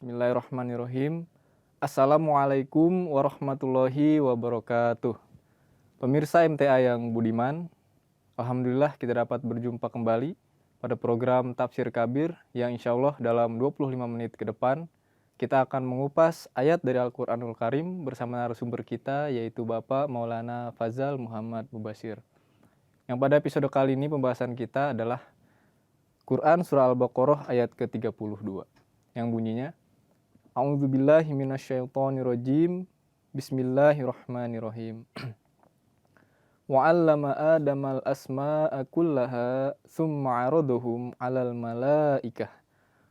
Bismillahirrahmanirrahim. Assalamualaikum warahmatullahi wabarakatuh. Pemirsa MTA yang budiman, alhamdulillah kita dapat berjumpa kembali pada program Tafsir Kabir yang insya Allah dalam 25 menit ke depan kita akan mengupas ayat dari Al-Quranul Karim bersama narasumber kita yaitu Bapak Maulana Fazal Muhammad Mubashir. Yang pada episode kali ini pembahasan kita adalah Quran Surah Al-Baqarah ayat ke-32 yang bunyinya A'udzubillahi minasyaitonirrajim. Bismillahirrahmanirrahim. Wa 'allama Adamal asma'a kullaha tsumma 'aradahum 'alal malaikah.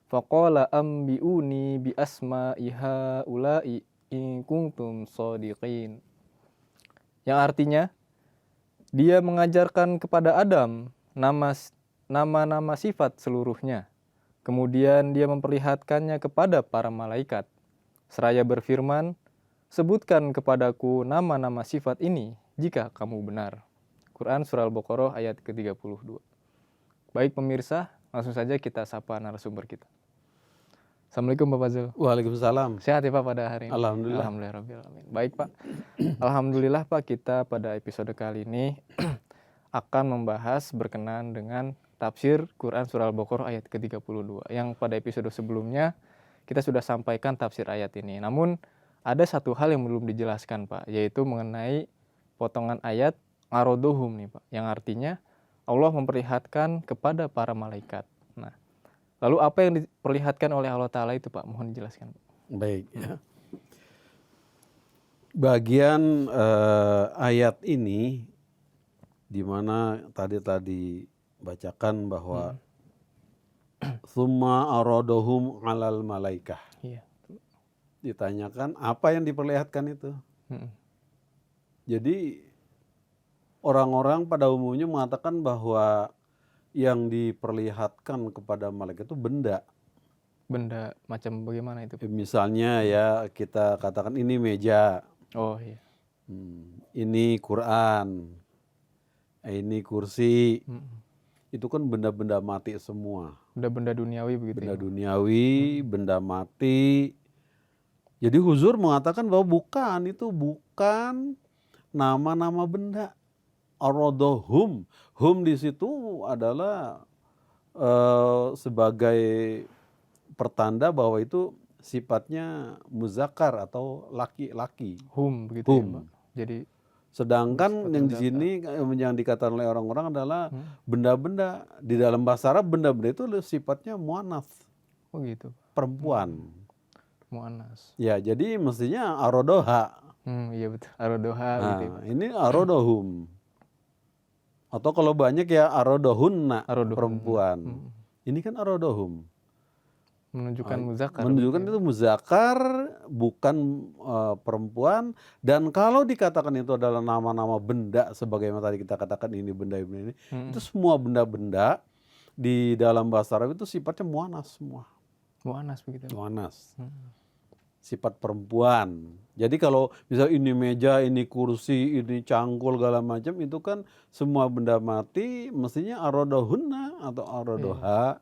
Faqala ambi'uni bi asma'i haula'i in kuntum shadiqin. Yang artinya, dia mengajarkan kepada Adam nama-nama sifat seluruhnya. Kemudian dia memperlihatkannya kepada para malaikat. Seraya berfirman, sebutkan kepadaku nama-nama sifat ini jika kamu benar. Quran Surah Al-Baqarah ayat ke-32. Baik pemirsa, langsung saja kita sapa narasumber kita. Assalamualaikum Pak Fazal. Waalaikumsalam. Sehat ya Pak pada hari ini? Alhamdulillah. Alhamdulillah. Baik Pak. Alhamdulillah Pak, kita pada episode kali ini akan membahas berkenaan dengan tafsir Quran Surah Al-Baqarah ayat ke-32. Yang pada episode sebelumnya kita sudah sampaikan tafsir ayat ini. Namun ada satu hal yang belum dijelaskan Pak, yaitu mengenai potongan ayat arodohum nih Pak. Yang artinya Allah memperlihatkan kepada para malaikat. Nah, lalu apa yang diperlihatkan oleh Allah Ta'ala itu Pak? Mohon dijelaskan Pak. Baik ya. Bagian ayat ini di mana tadi bacakan bahwa summa aradohum 'alal malaikah. Iya. Ditanyakan apa yang diperlihatkan itu. Jadi orang-orang pada umumnya mengatakan bahwa yang diperlihatkan kepada malaikat itu benda. Benda macam bagaimana itu? Misalnya ya kita katakan ini meja. Oh iya. Ini Quran. Ini kursi. Itu kan benda-benda mati semua. Benda-benda duniawi begitu Benda ya? duniawi, benda mati. Jadi Huzur mengatakan bahwa bukan nama-nama benda. Arodohum. Hum di situ adalah sebagai pertanda bahwa itu sifatnya muzakkar atau laki-laki. Hum begitu ya Pak? Jadi Sedangkan yang di sini yang dikatakan oleh orang-orang adalah benda-benda di dalam bahasa Arab, benda-benda itu sifatnya muannats. oh gitu. Perempuan. Muannas. Ya, jadi mestinya arodoha. Iya betul. Arodoha gitu ya Pak. Ini arodohum. Atau kalau banyak ya arodohunna, perempuan. Ini kan arodohum. Menunjukkan muzakkar. Menunjukkan itu muzakkar, bukan perempuan. Dan kalau dikatakan itu adalah nama-nama benda, sebagaimana tadi kita katakan ini benda ini, itu semua benda-benda di dalam bahasa Arab itu sifatnya muannas semua. Muannas begitu. Muannas. Sifat perempuan. Jadi kalau misal ini meja, ini kursi, ini cangkul segala macam, itu kan semua benda mati mestinya arodohunna atau arodoha.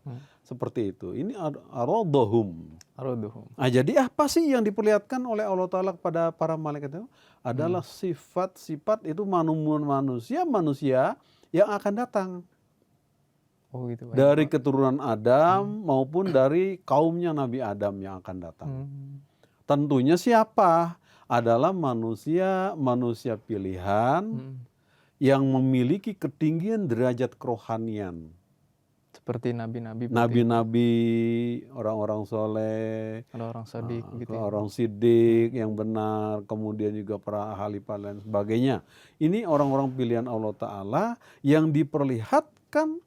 Seperti itu. Ini arodohum. Arodohum. Nah, jadi apa sih yang diperlihatkan oleh Allah Ta'ala kepada para malaikat itu? Adalah sifat-sifat itu manusia yang akan datang. Oh gitu. Dari keturunan Adam maupun dari kaumnya Nabi Adam yang akan datang. Tentunya siapa? Adalah manusia pilihan yang memiliki ketinggian derajat kerohanian. Seperti nabi-nabi. Nabi-nabi, orang-orang soleh, orang sadik gitu ya. orang sidik yang benar, kemudian juga para ahli dan sebagainya. Ini orang-orang pilihan Allah Ta'ala yang diperlihatkan.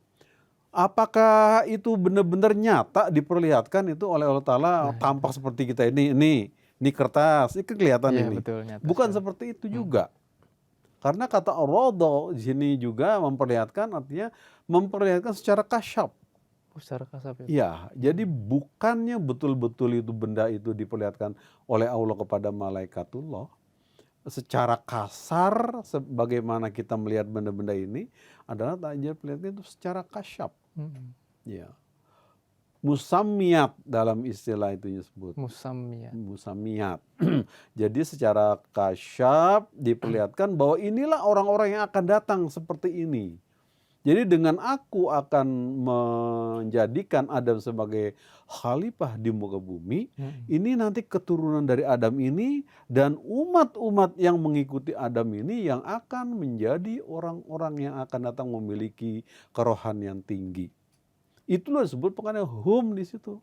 Apakah itu benar-benar nyata diperlihatkan itu oleh Allah Ta'ala tampak seperti kita ini kertas, ini kelihatan ini. Betul, nyata bukan sekali. seperti itu juga. Karena kata arodo di sini juga memperlihatkan, artinya memperlihatkan secara kasyaf. Secara kasar ya. Ya, jadi bukannya betul-betul itu benda itu diperlihatkan oleh Allah kepada malaikatullah. Secara kasar, sebagaimana kita melihat benda-benda ini adalah takjil perlihatkan itu secara kasyaf. Ya. musammiat dalam istilah itu disebut. Musammiat. Musammiat. Jadi secara kasyaf diperlihatkan bahwa inilah orang-orang yang akan datang seperti ini. Jadi dengan aku akan menjadikan Adam sebagai khalifah di muka bumi, ini nanti keturunan dari Adam ini dan umat-umat yang mengikuti Adam ini yang akan menjadi orang-orang yang akan datang memiliki kerohanian tinggi. Itulah disebut pokoknya hum di situ.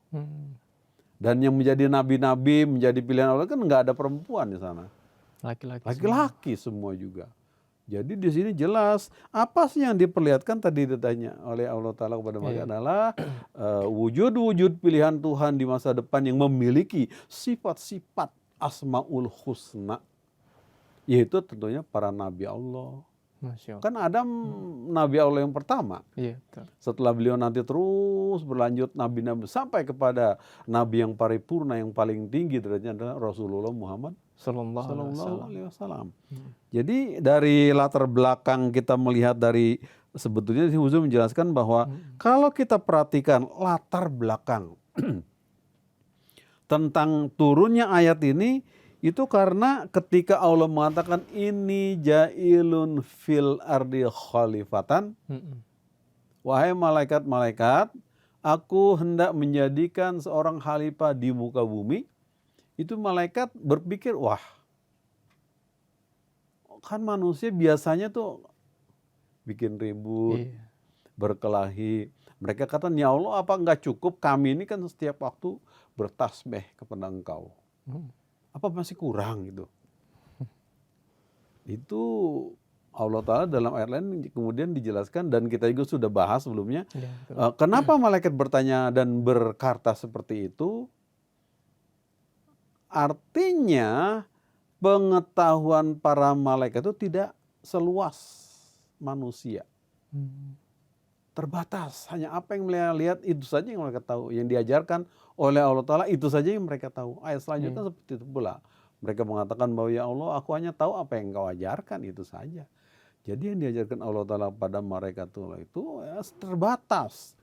Dan yang menjadi nabi-nabi, menjadi pilihan Allah kan nggak ada perempuan di sana. Laki-laki semua juga. Jadi di sini jelas apa sih yang diperlihatkan tadi ditanya oleh Allah Ta'ala kepada mereka adalah wujud-wujud pilihan Tuhan di masa depan yang memiliki sifat-sifat Asmaul Husna. Yaitu tentunya para Nabi Allah. Kan Adam Nabi Allah yang pertama. Setelah beliau nanti terus berlanjut Nabi-Nabi sampai kepada Nabi yang paripurna yang paling tinggi derajatnya adalah Rasulullah Muhammad Sallallahu Alaihi Wasallam. Jadi dari latar belakang kita melihat dari sebetulnya si Huzur menjelaskan bahwa kalau kita perhatikan latar belakang tentang turunnya ayat ini itu karena ketika Allah mengatakan ini jailun fil ardi khalifatan, wahai malaikat-malaikat, aku hendak menjadikan seorang khalifah di muka bumi. Itu malaikat berpikir, wah kan manusia biasanya tuh bikin ribut, berkelahi. Mereka kata, ya Allah apa enggak cukup kami ini kan setiap waktu bertasbih kepada Engkau. Apa masih kurang gitu? Itu Allah Ta'ala dalam ayat lain kemudian dijelaskan dan kita juga sudah bahas sebelumnya. Kenapa malaikat bertanya dan berkata seperti itu? Artinya pengetahuan para malaikat itu tidak seluas manusia. Terbatas, hanya apa yang mereka lihat itu saja yang mereka tahu. Yang diajarkan oleh Allah Ta'ala itu saja yang mereka tahu. Ayat selanjutnya seperti itu pula. Mereka mengatakan bahwa ya Allah aku hanya tahu apa yang kau ajarkan itu saja. Jadi yang diajarkan Allah Ta'ala pada mereka itu ya, terbatas.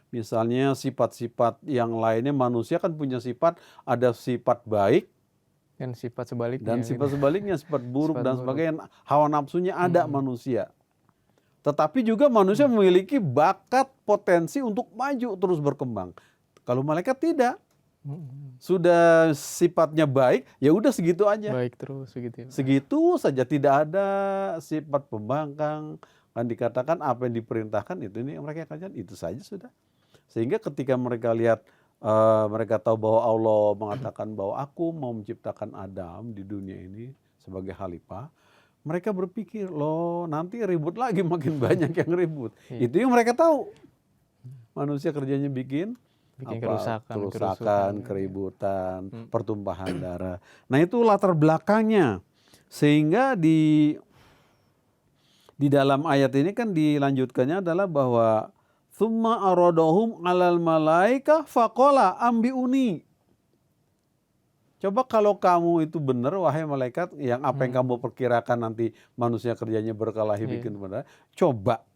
Misalnya sifat-sifat yang lainnya manusia kan punya sifat, ada sifat baik dan sifat sebaliknya. Sifat buruk dan sebagainya. Hawa nafsunya ada manusia. Tetapi juga manusia memiliki bakat potensi untuk maju terus berkembang. Kalau malaikat tidak. Sudah sifatnya baik, ya udah segitu aja. Baik terus begitu. Segitu saja, tidak ada sifat pembangkang. Kan dikatakan apa yang diperintahkan itu ini yang mereka kerjakan itu saja sudah. Sehingga ketika mereka lihat, mereka tahu bahwa Allah mengatakan bahwa aku mau menciptakan Adam di dunia ini sebagai khalifah. Mereka berpikir, loh nanti ribut lagi, makin banyak yang ribut. Itu yang mereka tahu. Manusia kerjanya bikin kerusakan, keributan, pertumpahan darah. Nah itu latar belakangnya. Sehingga di dalam ayat ini kan dilanjutkannya adalah bahwa Tsumma aradahum alal malaika faqala ambiuni. Coba kalau kamu itu benar wahai malaikat yang apa yang kamu perkirakan nanti manusia kerjanya berkelahi bikin benar. Coba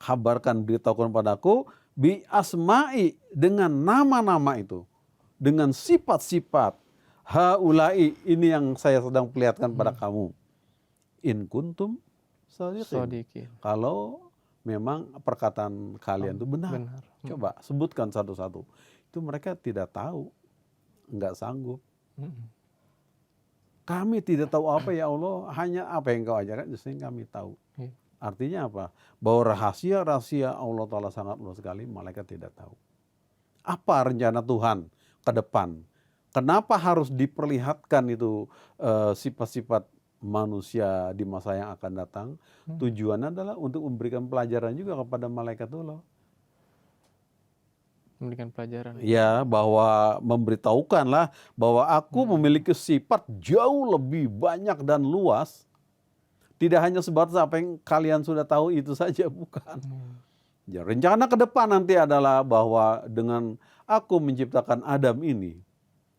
kabarkan, beritahukan padaku bi asma'i dengan nama-nama itu. Dengan sifat-sifat haulai ini yang saya sedang perlihatkan pada kamu. In kuntum shadiqin. Kalau memang perkataan kalian itu benar. Coba sebutkan satu-satu. Itu mereka tidak tahu, enggak sanggup. Kami tidak tahu apa ya Allah, hanya apa yang kau ajarkan justru kami tahu. Artinya apa? Bahwa rahasia-rahasia Allah Ta'ala sangat luas sekali, malaikat tidak tahu. Apa rencana Tuhan ke depan? Kenapa harus diperlihatkan itu sifat-sifat manusia di masa yang akan datang? Tujuannya adalah untuk memberikan pelajaran juga kepada malaikat Allah. Memberikan pelajaran. Ya, bahwa memberitahukanlah bahwa aku memiliki sifat jauh lebih banyak dan luas. Tidak hanya sebatas apa yang kalian sudah tahu itu saja, bukan. Ya, rencana ke depan nanti adalah bahwa dengan aku menciptakan Adam ini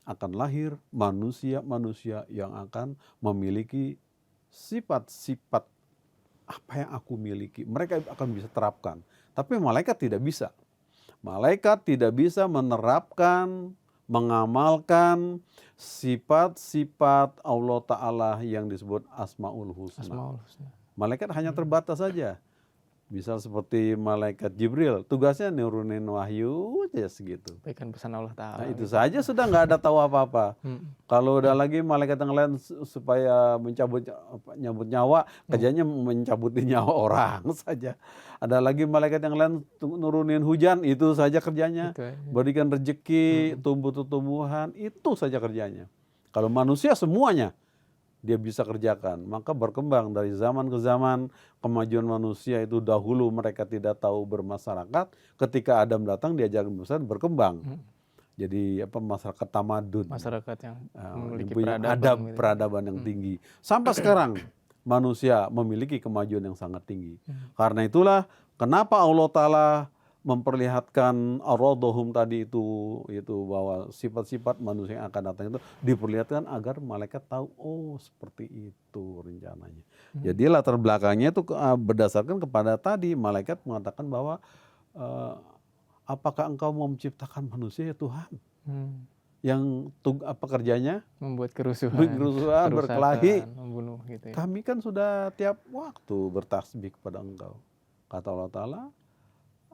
akan lahir manusia-manusia yang akan memiliki sifat-sifat apa yang aku miliki. Mereka akan bisa terapkan. Tapi malaikat tidak bisa. Malaikat tidak bisa menerapkan, mengamalkan sifat-sifat Allah Ta'ala yang disebut Asmaul Husna. Asmaul Husna. Malaikat hanya terbatas saja. Misal seperti malaikat Jibril, tugasnya nurunin wahyu aja segitu. Sampaikan pesan Allah Ta'ala. Nah, itu saja sudah nggak ada tahu apa-apa. Kalau udah lagi malaikat yang lain supaya nyabut nyawa, kerjanya mencabutin nyawa orang saja. Ada lagi malaikat yang lain nurunin hujan, itu saja kerjanya. Itu aja. Berikan rezeki, tumbuh-tumbuhan, itu saja kerjanya. Kalau manusia semuanya dia bisa kerjakan, maka berkembang dari zaman ke zaman. Kemajuan manusia itu dahulu mereka tidak tahu bermasyarakat, ketika Adam datang diajarkan berkembang. Jadi masyarakat tamadun, Masyarakat yang memiliki punya peradaban, peradaban yang tinggi. Sampai sekarang manusia memiliki kemajuan yang sangat tinggi. Karena itulah kenapa Allah Ta'ala memperlihatkan ar-radohum tadi itu bahwa sifat-sifat manusia yang akan datang itu diperlihatkan agar malaikat tahu, oh seperti itu rencananya. Jadi latar belakangnya itu berdasarkan kepada tadi malaikat mengatakan bahwa apakah engkau mau menciptakan manusia ya Tuhan yang kerjanya membuat kerusuhan, berkelahi, membunuh gitu ya. Kami kan sudah tiap waktu bertasbih kepada engkau. Kata Allah Ta'ala,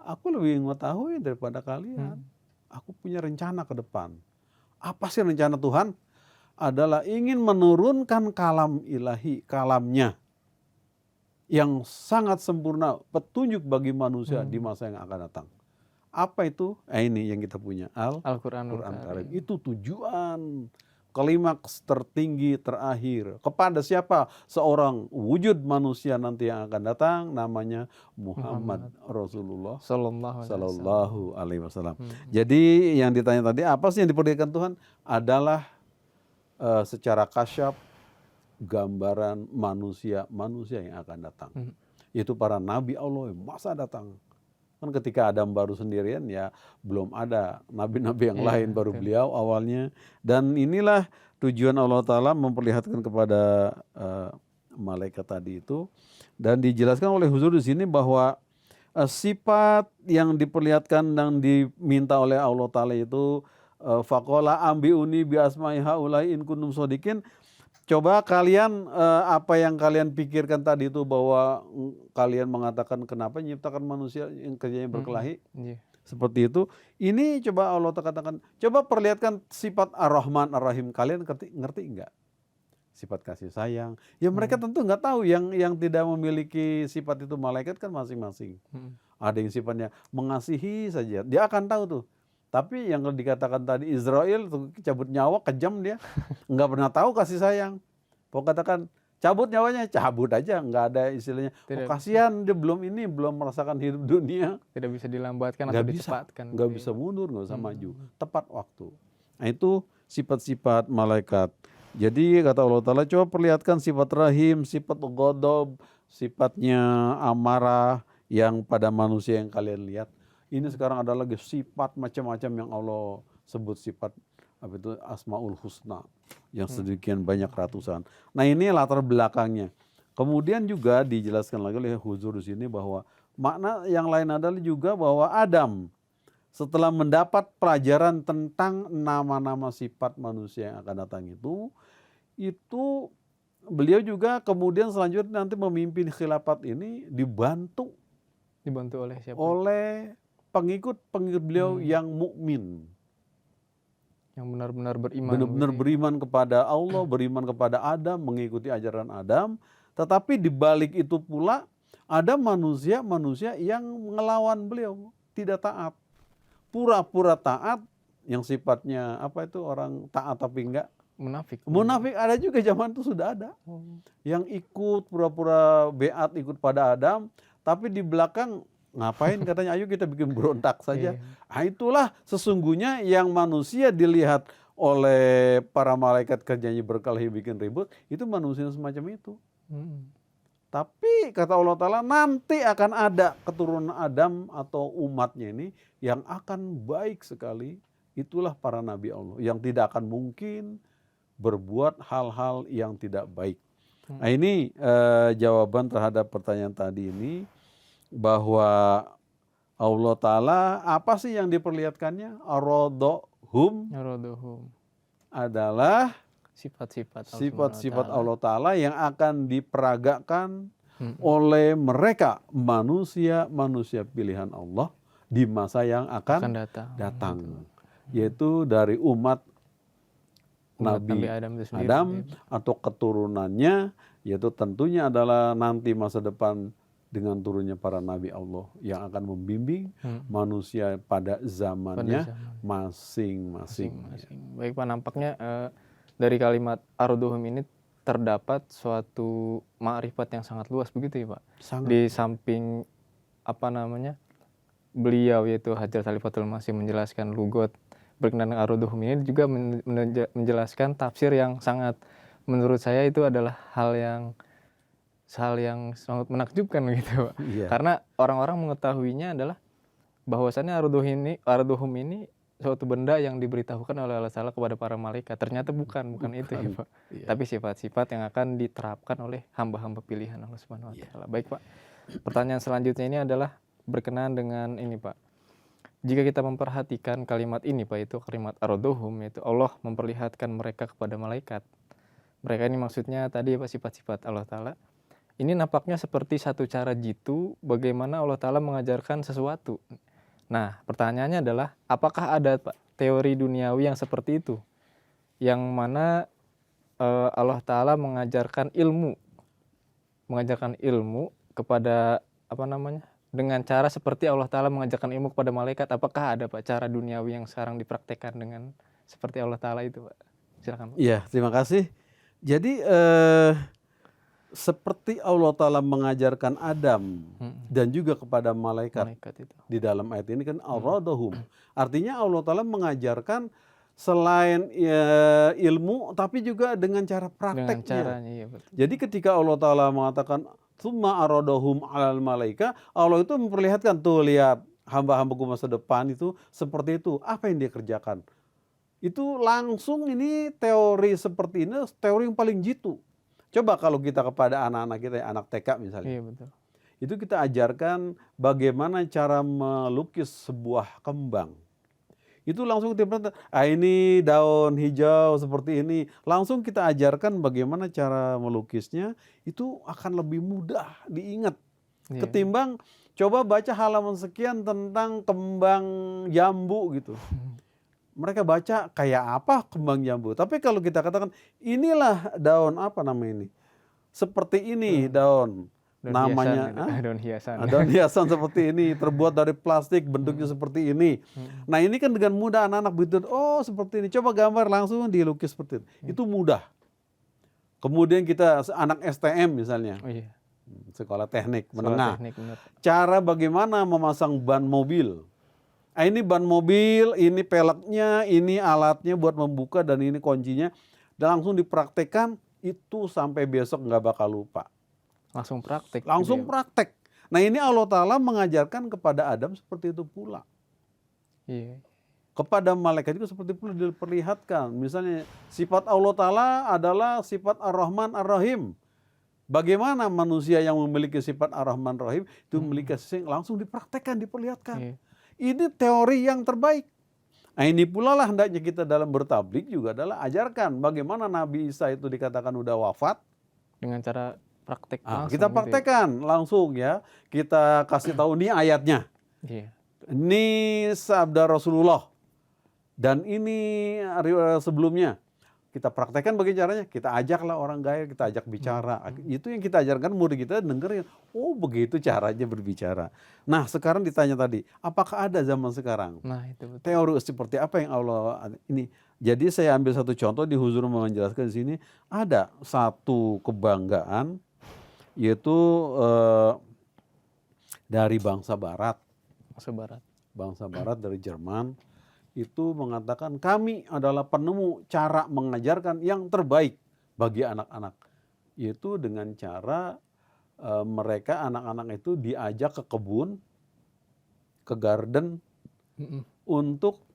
aku lebih mengetahui daripada kalian. Aku punya rencana ke depan. Apa sih rencana Tuhan? Adalah ingin menurunkan kalam ilahi, kalamnya yang sangat sempurna, petunjuk bagi manusia di masa yang akan datang. Apa itu? Ini yang kita punya, Al-Quranul Quran Karim. Karim. Itu tujuan klimaks tertinggi terakhir. Kepada siapa? Seorang wujud manusia nanti yang akan datang, namanya Muhammad Rasulullah Sallallahu Alaihi Wasallam. Jadi yang ditanya tadi, apa sih yang diperlihatkan Tuhan? Adalah secara kasyaf gambaran manusia yang akan datang. Itu para nabi Allah yang masa datang. Kan ketika Adam baru sendirian ya belum ada nabi-nabi yang lain, baru beliau awalnya. Dan inilah tujuan Allah Ta'ala memperlihatkan kepada malaikat tadi itu. Dan dijelaskan oleh Huzur di sini bahwa sifat yang diperlihatkan dan diminta oleh Allah Ta'ala itu faqala ambiuni bi asma'i haulai in kuntum shodiqin. Coba kalian apa yang kalian pikirkan tadi itu bahwa kalian mengatakan kenapa menciptakan manusia yang kerjanya berkelahi seperti itu. Ini coba Allah katakan, coba perlihatkan sifat Ar-Rahman Ar-Rahim, kalian ngerti enggak? Sifat kasih sayang. Ya mereka tentu nggak tahu, yang tidak memiliki sifat itu malaikat kan masing-masing. Ada yang sifatnya mengasihi saja, dia akan tahu tuh. Tapi yang dikatakan tadi Israel cabut nyawa, kejam dia, nggak pernah tahu kasih sayang. Pokoknya katakan cabut nyawanya, cabut aja, nggak ada istilahnya. Kasihan dia belum merasakan hidup dunia. Tidak bisa dilambatkan atau dicepatkan. Nggak bisa mundur, nggak bisa maju, tepat waktu. Nah itu sifat-sifat malaikat. Jadi kata Allah Ta'ala, coba perlihatkan sifat rahim, sifat ghadab, sifatnya amarah yang pada manusia yang kalian lihat. Ini sekarang ada lagi sifat macam-macam yang Allah sebut sifat Asmaul Husna yang sedemikian banyak ratusan. Nah ini latar belakangnya. Kemudian juga dijelaskan lagi oleh Huzur di sini bahwa makna yang lain adalah juga bahwa Adam setelah mendapat pelajaran tentang nama-nama sifat manusia yang akan datang itu beliau juga kemudian selanjutnya nanti memimpin khilafat ini dibantu oleh siapa? Oleh pengikut beliau yang mukmin, yang benar-benar beriman. Benar-benar beriman kepada Allah, beriman kepada Adam, mengikuti ajaran Adam. Tetapi di balik itu pula ada manusia yang ngelawan beliau, tidak taat. Pura-pura taat, yang sifatnya orang taat tapi enggak munafik. Ada juga, zaman itu sudah ada yang ikut pura-pura beat ikut pada Adam, tapi di belakang ngapain katanya, ayo kita bikin berontak saja. Nah, itulah sesungguhnya yang manusia dilihat oleh para malaikat kerjanya berkelahi bikin ribut, itu manusia semacam itu. Tapi kata Allah Ta'ala, nanti akan ada keturunan Adam atau umatnya ini yang akan baik sekali. Itulah para nabi Allah yang tidak akan mungkin berbuat hal-hal yang tidak baik. Nah ini jawaban terhadap pertanyaan tadi ini, bahwa Allah Ta'ala apa sih yang diperlihatkannya? Ar-Radohum Yarodohum. adalah Sifat-sifat Allah Subhanahu wa sifat-sifat Ta'ala. Allah Ta'ala yang akan diperagakan Mm-mm. oleh mereka manusia pilihan Allah di masa yang Akan akan datang. datang, Gitu. yaitu dari umat Umat Nabi Nabi Adam itu sendiri. Adam gitu. atau keturunannya, yaitu tentunya adalah nanti masa depan dengan turunnya para nabi Allah yang akan membimbing manusia pada zamannya Pada zaman masing-masing. masing-masing. Baik Pak, nampaknya dari kalimat Ar-Radohum ini terdapat suatu ma'rifat yang sangat luas begitu ya Pak. Sangat. Di samping apa namanya beliau yaitu Hajar Khalifatul Masih menjelaskan lugot berkenaan dengan Ar-Radohum ini juga menjelaskan tafsir yang sangat menurut saya itu adalah hal yang sangat menakjubkan gitu Pak. Iya. Karena orang-orang mengetahuinya adalah bahwasannya Ar-Radohum ini suatu benda yang diberitahukan oleh Allah Ta'ala kepada para malaikat. Ternyata bukan itu ya Pak. Iya. Tapi sifat-sifat yang akan diterapkan oleh hamba-hamba pilihan Allah Subhanahu wa Ta'ala. Baik Pak. Pertanyaan selanjutnya ini adalah berkenaan dengan ini Pak. Jika kita memperhatikan kalimat ini Pak, itu kalimat Ar-Radohum, yaitu Allah memperlihatkan mereka kepada malaikat. Mereka ini maksudnya tadi Pak, sifat-sifat Allah Ta'ala. Ini nampaknya seperti satu cara jitu bagaimana Allah Ta'ala mengajarkan sesuatu. Nah, pertanyaannya adalah apakah ada Pak teori duniawi yang seperti itu? Yang mana Allah Ta'ala mengajarkan ilmu kepada dengan cara seperti Allah Ta'ala mengajarkan ilmu kepada malaikat. Apakah ada Pak cara duniawi yang sekarang dipraktekkan dengan seperti Allah Ta'ala itu Pak? Silakan Pak. Iya, terima kasih. Jadi seperti Allah Ta'ala mengajarkan Adam dan juga kepada malaikat Itu. di dalam ayat ini kan Ar-Radohum. Artinya Allah Ta'ala mengajarkan selain ilmu tapi juga dengan cara prakteknya. Dengan caranya, iya betul. Jadi ketika Allah Ta'ala mengatakan Tsumma ar-radohum alal malaika, Allah itu memperlihatkan tuh lihat hamba-hambaku masa depan itu seperti itu. Apa yang dia kerjakan? Itu langsung ini teori seperti ini teori yang paling jitu. Coba kalau kita kepada anak-anak kita, anak TK misalnya. Iya betul. Itu kita ajarkan bagaimana cara melukis sebuah kembang. Itu langsung kita ini daun hijau seperti ini. Langsung kita ajarkan bagaimana cara melukisnya. Itu akan lebih mudah diingat. Iya. Ketimbang coba baca halaman sekian tentang kembang jambu gitu. Mereka baca kayak apa kembang jambu. Tapi kalau kita katakan inilah daun apa namanya ini. Seperti ini daun. Namanya daun hiasan. Daun hiasan seperti ini, terbuat dari plastik, bentuknya seperti ini. Nah ini kan dengan mudah anak-anak begitu, oh seperti ini, coba gambar langsung dilukis seperti itu. Itu mudah. Kemudian kita anak STM misalnya, Oh, iya. sekolah teknik menengah. Teknik, benar. Cara bagaimana memasang ban mobil. Ini ban mobil, ini peleknya, ini alatnya buat membuka dan ini kuncinya. Dan langsung dipraktekkan, itu sampai besok nggak bakal lupa. Langsung praktek. Langsung gitu ya, praktek. Nah ini Allah Ta'ala mengajarkan kepada Adam seperti itu pula. Iya. Kepada malaikat itu seperti pula diperlihatkan. Misalnya sifat Allah Ta'ala adalah sifat Ar-Rahman Ar-Rahim. Bagaimana manusia yang memiliki sifat Ar-Rahman Ar-Rahim itu memiliki langsung dipraktekkan, diperlihatkan. Iya. Ini teori yang terbaik. Nah ini pula lah hendaknya kita dalam bertablik juga adalah ajarkan bagaimana Nabi Isa itu dikatakan udah wafat. Dengan cara praktek langsung. Kita praktekkan langsung ya. Kita kasih tahu ini ayatnya. Iya. Ini sabda Rasulullah. Dan ini sebelumnya. Kita praktekkan bagaimana caranya. Kita ajaklah orang gaya, kita ajak bicara. Itu yang kita ajarkan murid kita dengerin. Oh begitu caranya berbicara. Nah sekarang ditanya tadi, apakah ada zaman sekarang? Nah itu betul. Teori seperti apa yang Allah ini. Jadi saya ambil satu contoh di Huzur menjelaskan di sini. Ada satu kebanggaan yaitu dari bangsa Barat. Bangsa Barat dari Jerman itu mengatakan kami adalah penemu cara mengajarkan yang terbaik bagi anak-anak. Yaitu dengan cara mereka anak-anak itu diajak ke kebun, ke garden untuk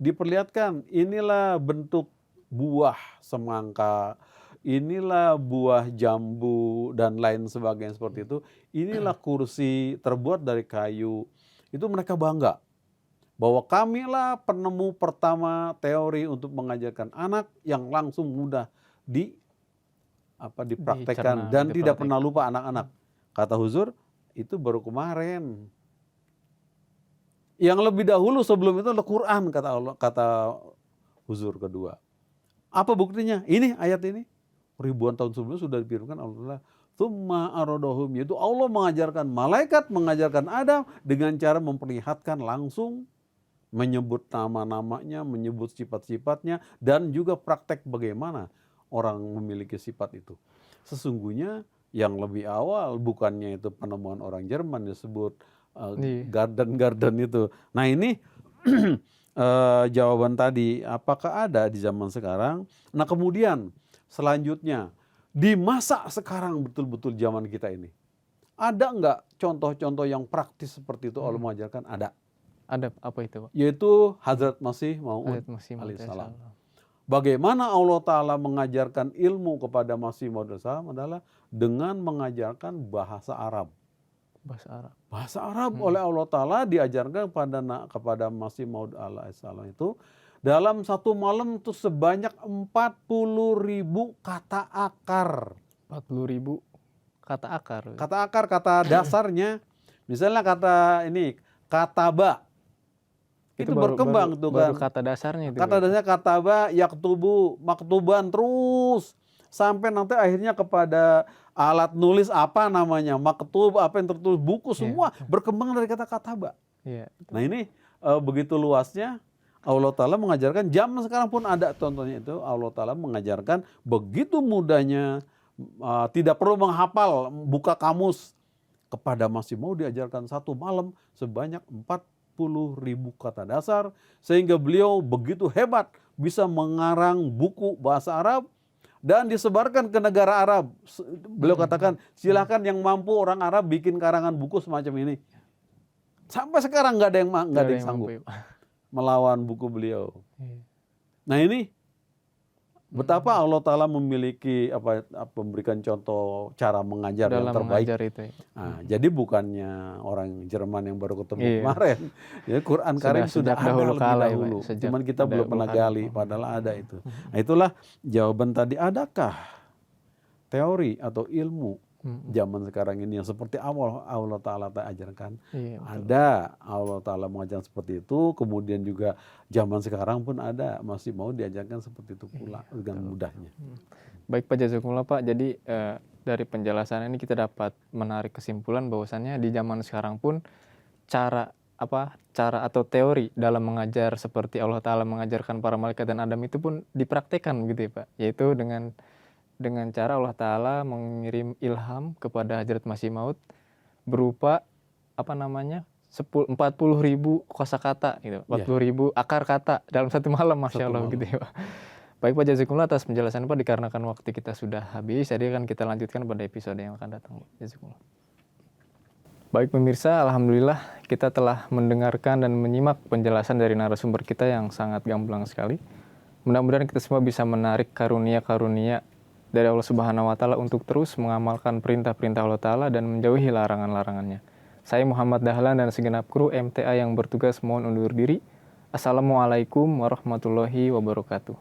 diperlihatkan inilah bentuk buah semangka, inilah buah jambu dan lain sebagainya seperti itu. Inilah kursi terbuat dari kayu. itu mereka bangga bahwa kamilah penemu pertama teori untuk mengajarkan anak yang langsung mudah dipraktekkan Dicerna, dan tidak dipraktek. pernah lupa anak-anak. Kata Huzur, itu baru kemarin. Yang lebih dahulu sebelum itu adalah Quran, kata Huzur kedua. Apa buktinya? Ini ayat ini. Ribuan tahun sebelumnya sudah difirmankan Allah. Tsumma aradahum, yaitu Allah mengajarkan malaikat, mengajarkan Adam dengan cara memperlihatkan langsung, menyebut nama-namanya, menyebut sifat-sifatnya, dan juga praktek bagaimana orang memiliki sifat itu. Sesungguhnya yang lebih awal bukannya itu penemuan orang Jerman disebut garden itu. Nah ini jawaban tadi, apakah ada di zaman sekarang? Nah kemudian selanjutnya, di masa sekarang betul-betul zaman kita ini, ada nggak contoh-contoh yang praktis seperti itu Allah mengajarkan? Ada. Ada apa itu, Pak? Yaitu Hazrat Masih Maud Ayat Masih Maud alaihissalam. alaihissalam. Bagaimana Allah Ta'ala mengajarkan ilmu kepada Masih Maud alaihissalam adalah dengan mengajarkan bahasa Arab. Bahasa Arab. Bahasa Arab oleh Allah Ta'ala diajarkan kepada Masih Maud alaihissalam itu dalam satu malam itu sebanyak 40.000 kata akar. 40.000 kata akar. Kata akar, kata dasarnya. Misalnya kata ini, kataba. Itu berkembang tuh kan. Baru kata dasarnya itu. Kata dasarnya kataba, yaktubu, maktuban terus. Sampai nanti akhirnya kepada alat nulis apa namanya, maktub, apa yang tertulis, buku semua berkembang dari kata kataba. Nah ini begitu luasnya Allah Ta'ala mengajarkan, zaman sekarang pun ada contohnya itu, Allah Ta'ala mengajarkan begitu mudahnya, tidak perlu menghafal, buka kamus. Kepada Masih Maud diajarkan satu malam sebanyak 40.000 kata dasar, sehingga beliau begitu hebat bisa mengarang buku bahasa Arab dan disebarkan ke negara Arab. Beliau katakan, silahkan yang mampu orang Arab bikin karangan buku semacam ini. Sampai sekarang nggak ada yang sanggup melawan buku beliau. Nah ini betapa Allah Ta'ala memiliki memberikan contoh cara mengajar dalam yang terbaik. itu. Nah, jadi bukannya orang Jerman yang baru ketemu kemarin. Ya, Quran Karim sudah ada dahulu lebih dahulu. Cuman kita belum pernah gali, padahal ada itu. Nah, itulah jawaban tadi, adakah teori atau ilmu zaman sekarang ini yang seperti Allah Ta'ala ajarkan? Ada, Allah Ta'ala mengajarkan seperti itu. Kemudian juga zaman sekarang pun ada, Masih Maud diajarkan seperti itu pula dengan mudahnya. Baik Pak, jazakumullah Pak. Jadi dari penjelasan ini kita dapat menarik kesimpulan bahwasannya di zaman sekarang pun cara atau teori dalam mengajar seperti Allah Ta'ala mengajarkan para malaikat dan Adam itu pun dipraktekkan gitu ya Pak. Yaitu dengan cara Allah Ta'ala mengirim ilham kepada Hazrat Masih Maud berupa 40.000 kosakata gitu, 40.000 akar kata dalam satu malam, Masya Allah gitu ya Pak. Baik Pak, jazakumullah atas penjelasan Pak, dikarenakan waktu kita sudah habis, jadi akan kita lanjutkan pada episode yang akan datang. Jazakumullah. Baik pemirsa, alhamdulillah kita telah mendengarkan dan menyimak penjelasan dari narasumber kita yang sangat gamblang sekali. Mudah-mudahan kita semua bisa menarik karunia-karunia dari Allah Subhanahu wa Ta'ala untuk terus mengamalkan perintah-perintah Allah Ta'ala dan menjauhi larangan-larangannya. Saya Muhammad Dahlan dan segenap kru MTA yang bertugas mohon undur diri. Assalamualaikum warahmatullahi wabarakatuh.